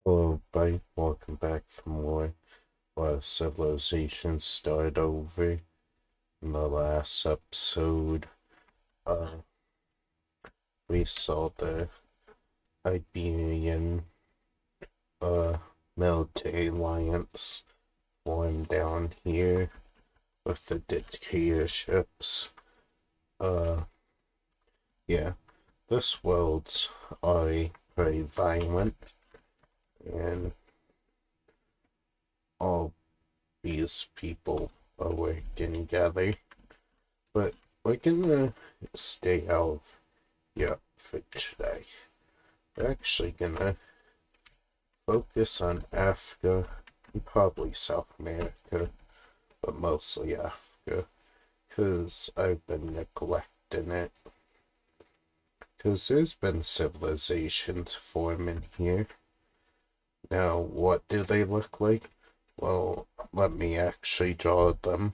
Hello, everybody. Welcome back for more Civilization Start Over. In the last episode, uh, we saw the Iberian, military alliance form down here with the dictatorships. Yeah, this world's already very violent, and all these people are working together. But we're gonna stay out of Europe for today. We're actually gonna focus on Africa and probably South America, but mostly Africa, because I've been neglecting it. Because there's been civilizations forming here. Now, what do they look like? Well, let me actually draw them.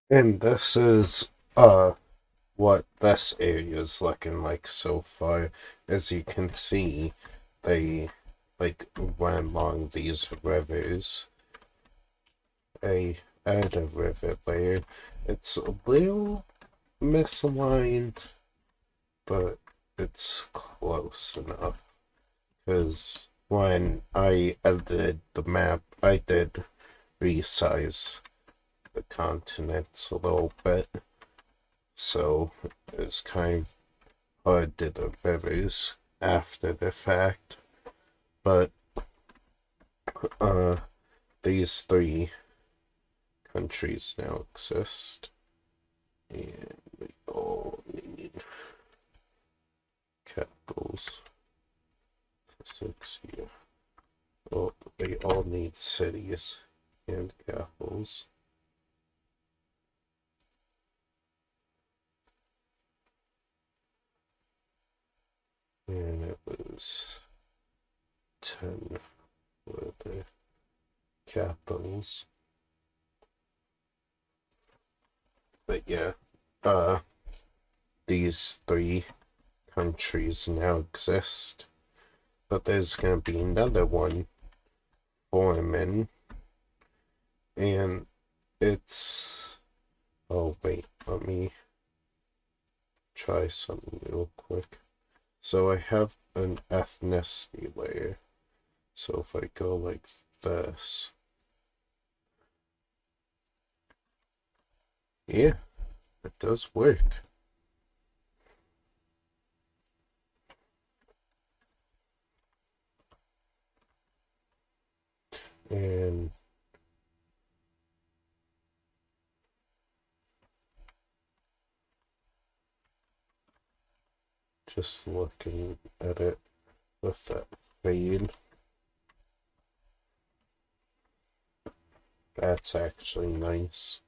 And this is, what this area is looking like so far. As you can see, they went along these rivers. I add a river there. It's a little misaligned, but it's close enough. Because when I edited the map, I did resize the continents a little bit. So it's kind of hard to the rivers after the fact. But these three countries now exist. And we all need capitals. 6 here. Well, they all need cities and capitals. And it was 10 for the capitals. But yeah, these three countries now exist. But there's gonna be another one forming. And it's... Oh wait, let me try something real quick. So I have an ethnicity layer. So if I go like this, yeah, it does work. And just looking at it with that fade, that's actually nice.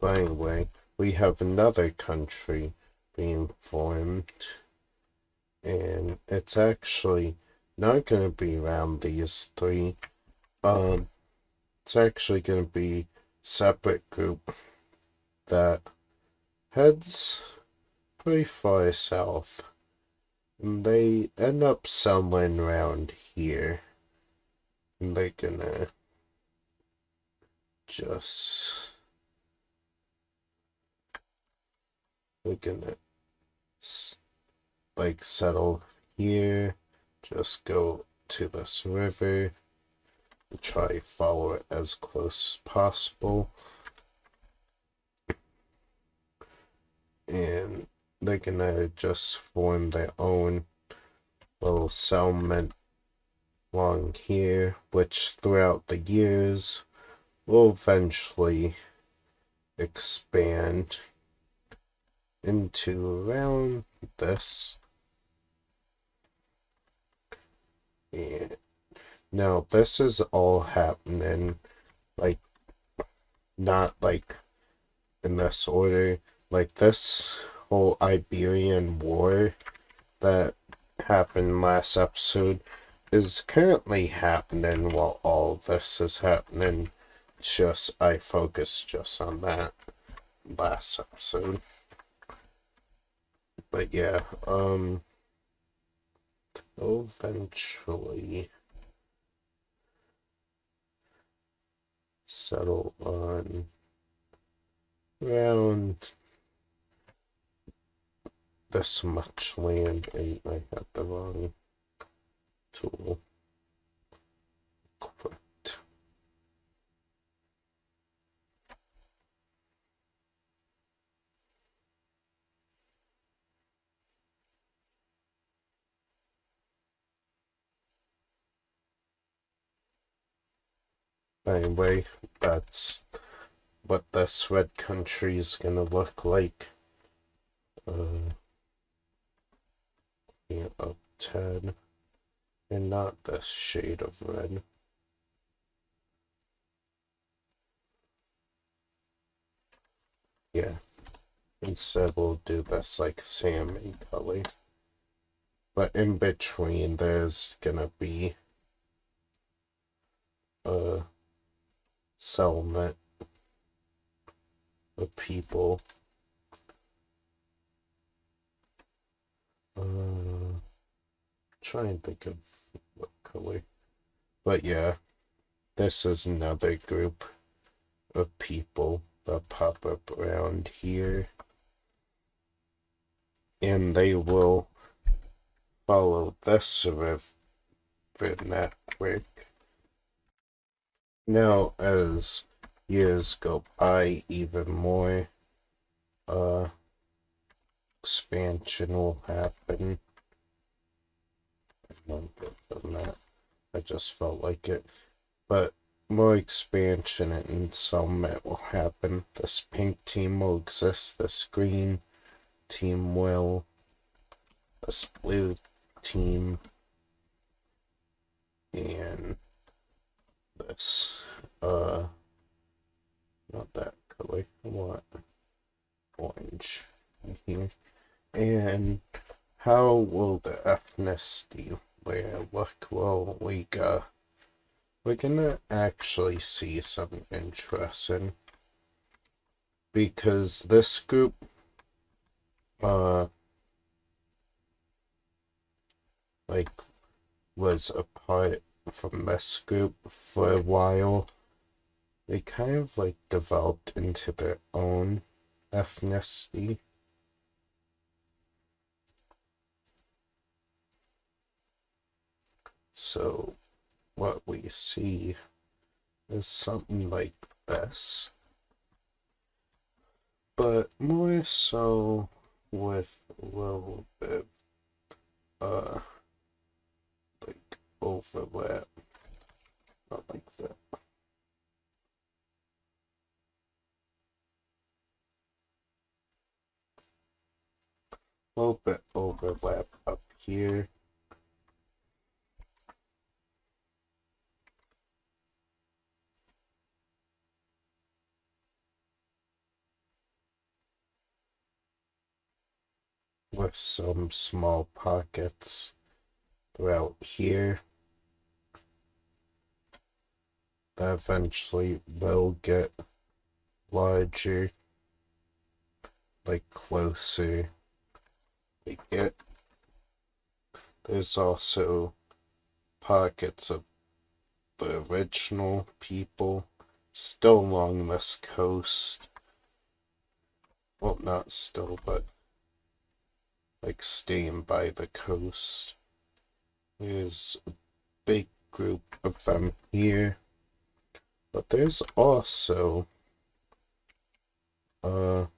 By the way, we have another country being formed, and it's actually not going to be around these three. It's actually going to be separate group that heads pretty far south, and they end up settling around here, and they're gonna just settle here, just go to this river and try to follow it as close as possible. And they're gonna just form their own little settlement along here, which throughout the years will eventually expand into around this. And now this is all happening, like, not like in this order. Like this whole Iberian War that happened last episode is currently happening while all this is happening. Just I focused just on that last episode. But yeah, eventually settle on around this much land, and I had the wrong tool equipped. Anyway, that's what this red country is gonna look like. Up 10, and not this shade of red. Yeah, instead we'll do this like salmon color. But in between there's gonna be a settlement of people. Try and think of what color. But yeah, this is another group of people that pop up around here. And they will follow this river network. Now, as years go by, even more expansion will happen. I won't get on that. I just felt like it. But more expansion and settlement will happen. This pink team will exist. This green team will. This blue team. And this, not that color. I want orange in here. And how will the ethnicity layer look? Well, we're gonna actually see something interesting, because this group, like, was apart from this group for a while. They kind of like developed into their own ethnicity. So what we see is something like this, but more so with a little bit like overlap, not like that. A little bit overlap up here. With some small pockets throughout here that eventually will get larger, like closer they get. There's also pockets of the original people still along this coast. Well, not still, but like staying by the coast. There's a big group of them here. But there's also not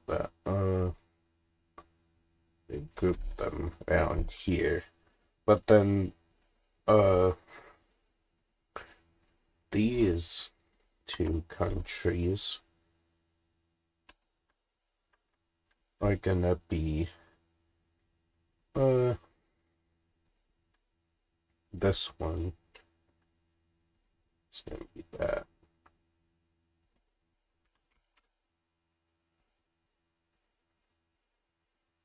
that they group them around here. But then these two countries are gonna be this one is gonna be that.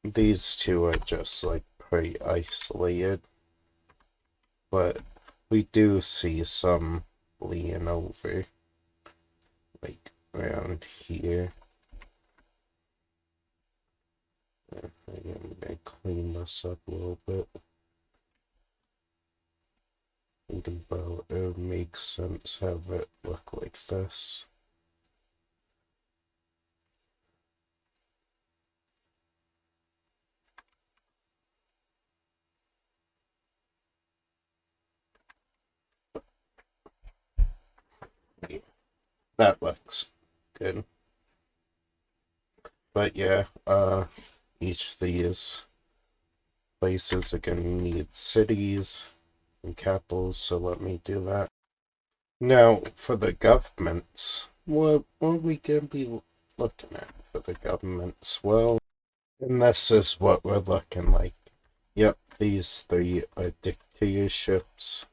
These two are just like pretty isolated, but we do see some lean over like around here. I'm gonna clean this up a little bit. Thinking about it would make sense have it look like this. That looks good. But yeah, each of these places are gonna need cities and capitals, so let me do that. Now, for the governments, what are we gonna be looking at for the governments? Well, and this is what we're looking like. Yep, these three are dictatorships.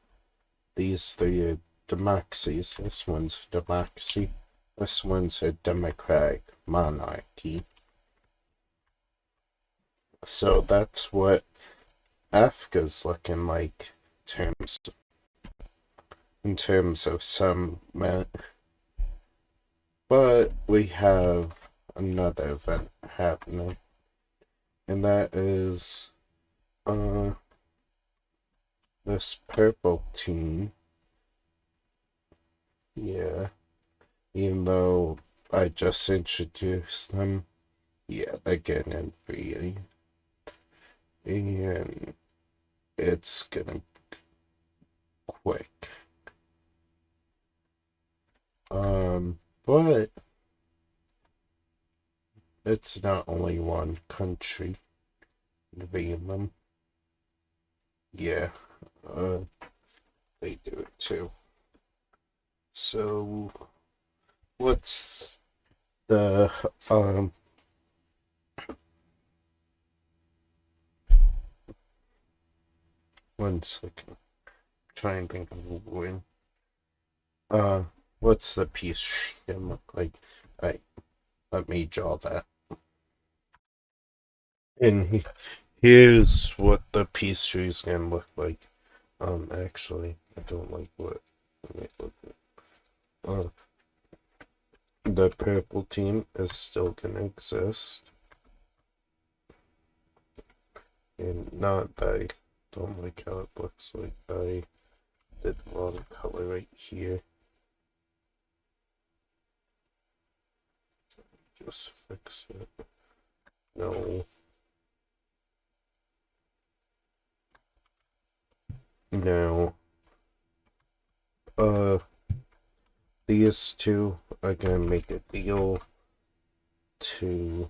These three are democracies. This one's a democracy. This one's a democratic monarchy. So that's what Africa's looking like in terms of some men. But we have another event happening, and that is this purple team. Yeah, even though I just introduced them, yeah, they're getting in free, and it's gonna be quick. But it's not only one country invading them. Yeah, they do it too. So, what's the, 1 second. Try and think of a win. What's the peace tree gonna look like? Let me draw that. And here's what the peace tree is gonna look like. Actually, I don't like what. Let me look at. The purple team is still gonna exist. And not that I don't like how it looks like I did the wrong color right here. Just fix it. No. Now, these two are gonna make a deal to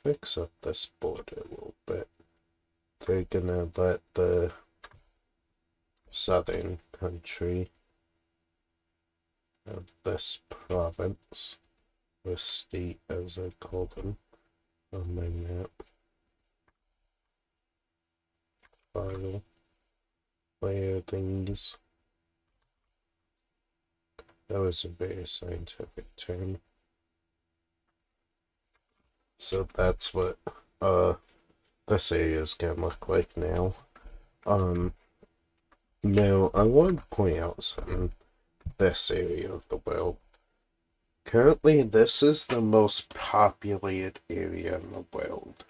fix up this border a little bit. They're gonna let the southern country of this province, or state as I call them on my map, file, layer things. That was a very scientific term. So that's what this area is gonna look like now. Now I want to point out something. This area of the world. Currently, this is the most populated area in the world.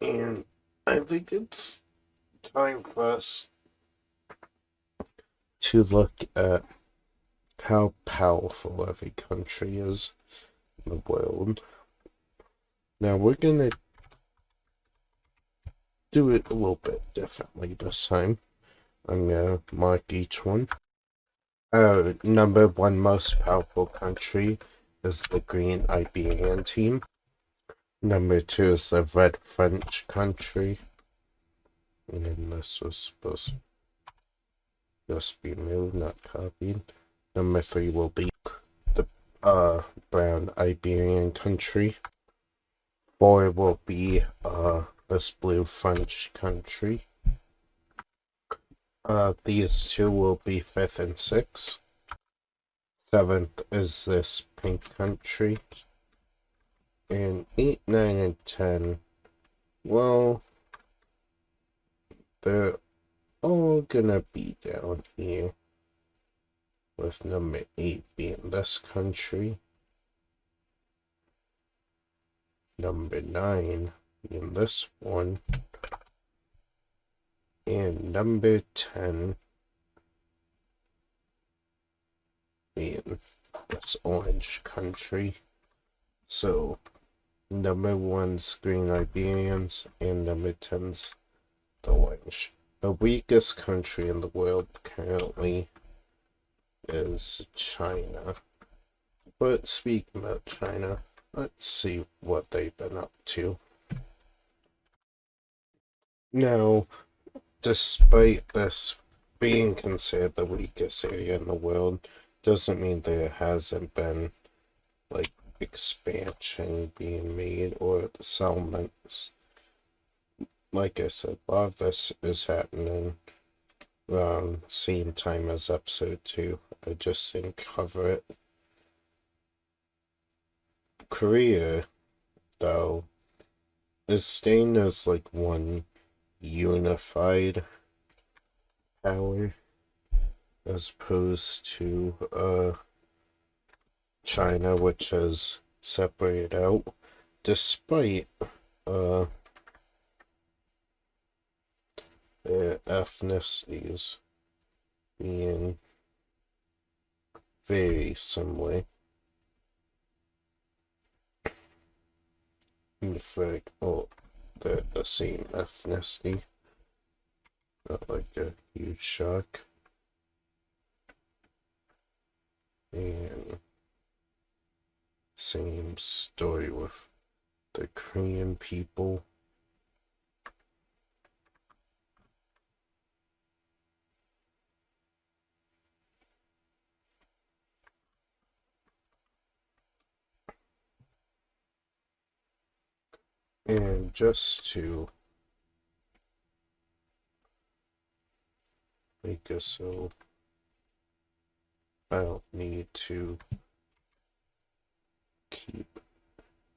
And I think it's time for us to look at how powerful every country is in the world. Now, we're gonna do it a little bit differently this time. I'm gonna mark each one. Number one most powerful country is the Green Iberian team. Number two is the Red French country. And then this was supposed to just be moved, not copied. Number three will be the brown Iberian country. 4 will be this blue French country. These two will be 5th and 6th. 7th is this pink country. And 8, 9, and 10, well, they're all gonna be down here. with number 8 being this country, number 9 being this one, and number 10 being this orange country. So number 1's Green Iberians and number 10's the orange. The weakest country in the world currently is China. But speaking of China, let's see what they've been up to. Now, despite this being considered the weakest area in the world, doesn't mean there hasn't been, like, expansion being made or settlements. Like I said, a lot of this is happening around the same time as episode 2. I just didn't cover it. Korea, though, is staying as like one unified power as opposed to China, which has separated out despite their ethnicities being very similar. In fact, they're the same ethnicity. Not like a huge shock. And same story with the Korean people. And just to make it so I don't need to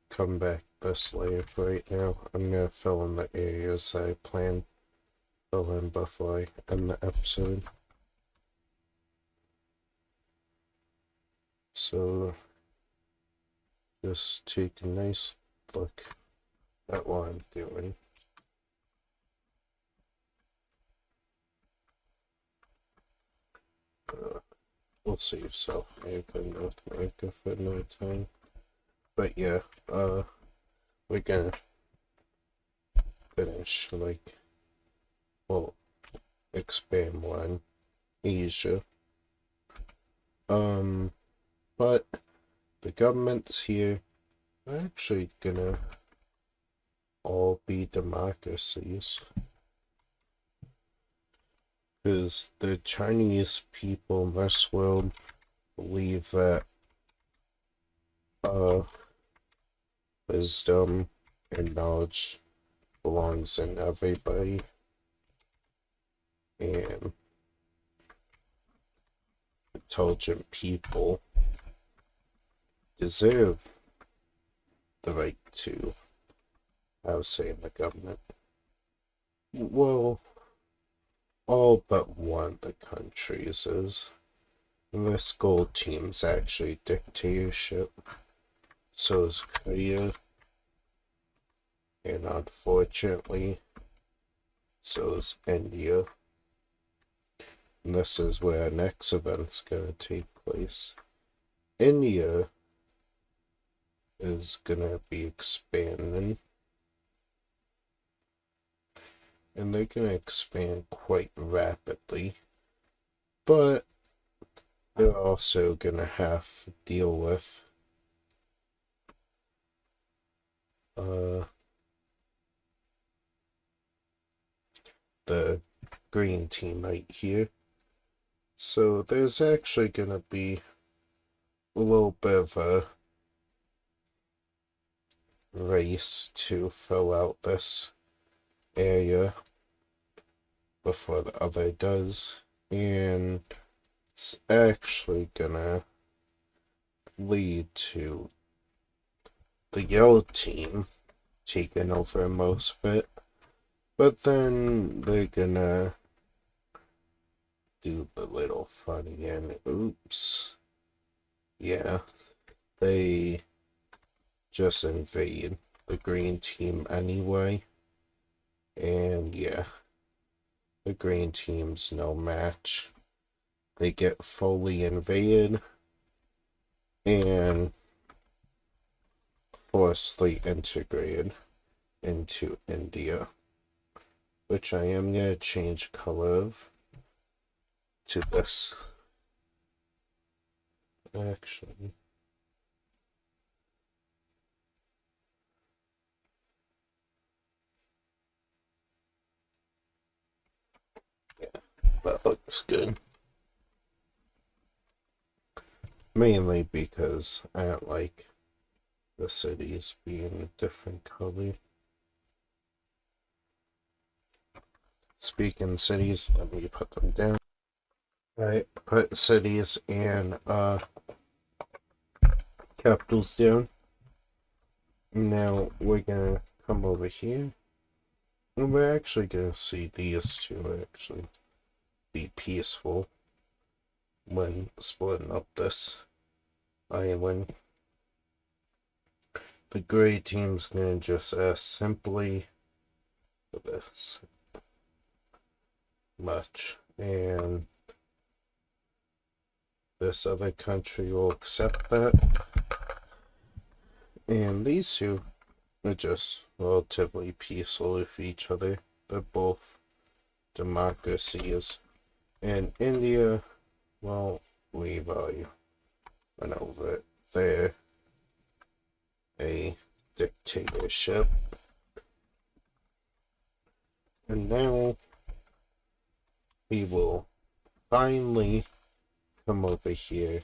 come back this layer right now, I'm gonna fill in the areas I plan to fill in before I end the episode. So just take a nice look at what I'm doing. We'll save South America and North America for another time. But yeah, we're gonna finish, expand more on Asia. But the governments here are actually gonna all be democracies. Because the Chinese people in this world believe that wisdom and knowledge belongs in everybody, and intelligent people deserve the right to have say in the government. Well, all but one of the countries is. This gold team's actually dictatorship. So is Korea. And unfortunately, so is India. And this is where our next event's gonna take place. India is gonna be expanding. And they're gonna expand quite rapidly. But they're also gonna have to deal with the green team right here. So there's actually gonna be a little bit of a race to fill out this area before the other does, and it's actually gonna lead to the yellow team taking over most of it, but then they're gonna do the little funny and oops. Yeah, they just invade the green team anyway. And yeah, the green team's no match. They get fully invaded and forcibly integrated into India, which I am going to change color of to this. Actually, yeah, that looks good. Mainly because I don't like the cities being a different color. Speaking cities, let me put them down. I put cities and capitals down. Now we're gonna come over here. And we're actually gonna see these two actually be peaceful when splitting up this island. The gray team's gonna just simply for this much, and this other country will accept that. And these two are just relatively peaceful with each other. They're both democracies. And India, well, we've already went over it. They're a dictatorship. And now we will finally come over here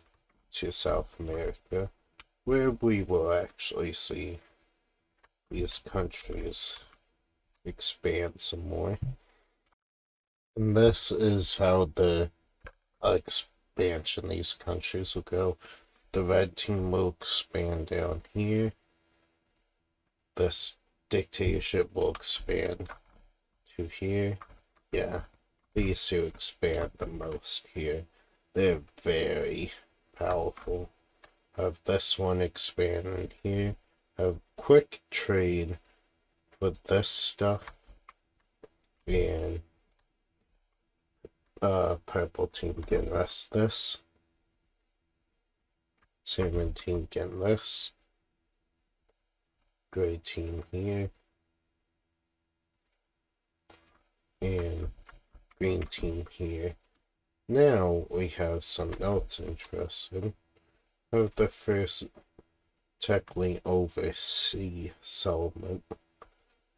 to South America, where we will actually see these countries expand some more. And this is how the expansion these countries will go. The red team will expand down here. This dictatorship will expand to here. Yeah, these two expand the most here. They're very powerful. Have this one expand in here. Have quick trade for this stuff. And purple team can rest this. Salmon team can this. Gray team here. And green team here. Now we have something else interesting. Of the first technically overseas settlement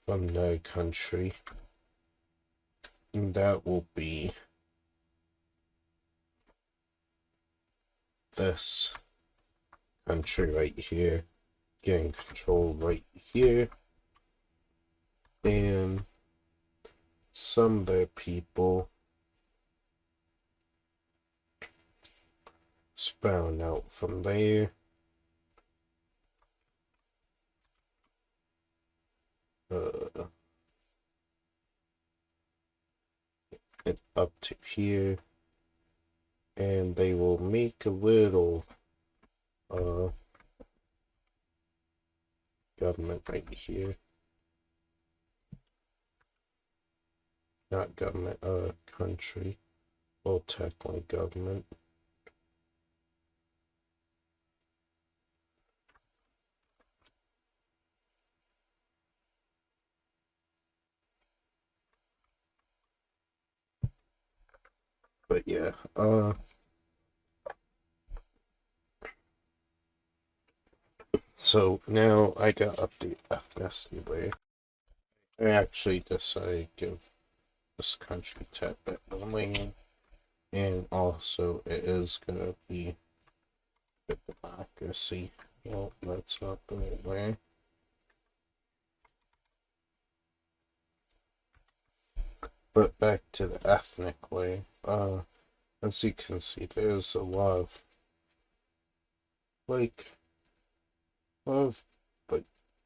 from their country. And that will be this country right here, getting control right here, and some of their people spawn out from there. And up to here, and they will make a little government right here. Not government, country. Well, technically government. But yeah, so now I got update ethnicity layer. I actually decided to give this country tab back on land, and also it is gonna be a democracy. Well, that's not the right way. But back to the ethnic way. As you can see, there's a lot of like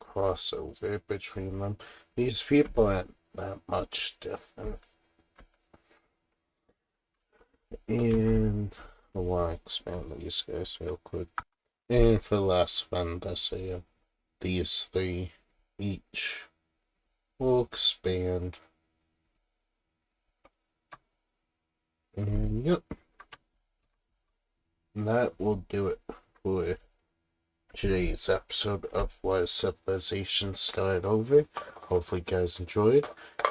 crossover between them. These people aren't that much different. And I want to expand these guys real quick. And for the last one, I say these three each will expand. And yep. And that will do it for today's episode of Why Civilization Started Over. Hopefully you guys enjoyed,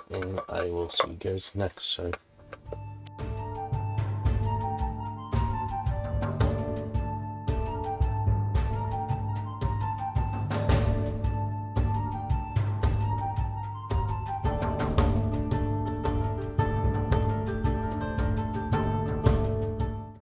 and I will see you guys next time.